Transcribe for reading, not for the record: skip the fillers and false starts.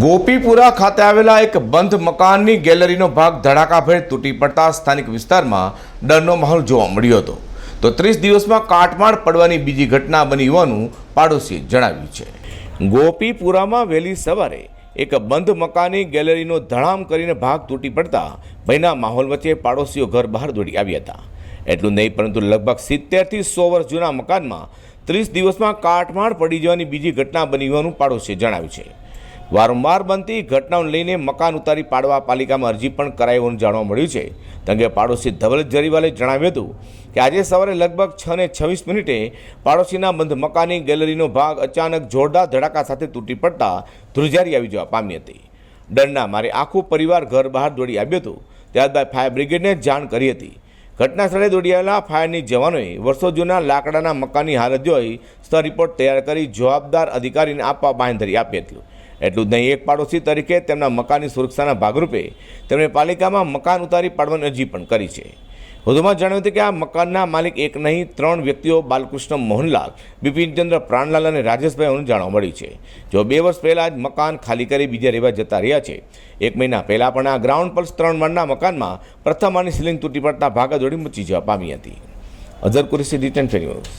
ગોપીપુરા ખાતે આવેલા એક બંધ મકાનની ગેલેરીનો ભાગ ધડાકાભેર તૂટી પડતા સ્થાનિક વિસ્તારમાં ડરનો માહોલ જોવા મળ્યો હતો. તો 30 દિવસમાં કાટમાળ પડવાની બીજી ઘટના બની હોવાનું પાડોશીએ જણાવ્યું છે. ગોપીપુરામાં વહેલી સવારે એક બંધ મકાનની ગેલેરીનો ધડામ કરીને ભાગ તૂટી પડતા ભયના માહોલ વચ્ચે પાડોશીઓ ઘર બહાર દોડી આવ્યા હતા. એટલું નહીં, પરંતુ લગભગ 70 થી 100 વર્ષ જૂના મકાનમાં 30 દિવસમાં કાટમાળ પડી જવાની બીજી ઘટના બની હોવાનું પાડોશીએ જણાવ્યું છે. વારંવાર બનતી ઘટનાઓને લઈને મકાન ઉતારી પાડવા પાલિકામાં અરજી પણ કરાઈ હોવાનું જાણવા મળ્યું છે. તંગે પાડોશી ધવલ જરીવાલે જણાવ્યું હતું કે આજે સવારે લગભગ 6:26 પાડોશીના બંધ મકાનની ગેલેરીનો ભાગ અચાનક જોરદાર ધડાકા સાથે તૂટી પડતા ધ્રુજારી આવી જવા પામી હતી. ડરના મારે આખું પરિવાર ઘર બહાર દોડી આવ્યું હતું. ત્યારબાદ ફાયર બ્રિગેડને જાણ કરી હતી. ઘટના સ્થળે દોડી આવેલા ફાયરની જવાનોએ વર્ષો જૂના લાકડાના મકાનની હાલત જોઈ સ્થળ રિપોર્ટ તૈયાર કરી જવાબદાર અધિકારીને આપવા બાંહેધરી આપી હતી. એટલું જ નહીં, એક પાડોશી તરીકે તેમના મકાનની સુરક્ષાના ભાગરૂપે તેમણે પાલિકામાં મકાન ઉતારી પાડવાની અરજી પણ કરી છે. વધુમાં જણાવ્યું હતું કે આ મકાનના માલિક એક નહીં 3 વ્યક્તિઓ બાલકૃષ્ણ મોહનલાલ, બિપિનચંદ્ર પ્રાણલાલ અને રાજેશભાઈ હોવાનું જાણવા મળ્યું છે. જો 2 વર્ષ પહેલાં જ મકાન ખાલી કરી બીજા રહેવા જતા રહ્યા છે. 1 મહિના પહેલાં પણ આ ગ્રાઉન્ડ પર 3 માળના મકાનમાં પ્રથમ માળની સીલિંગ તૂટી પડતા ભાગાદોડી મચી જવા પામી હતી. Azhar Qureshi, detain news.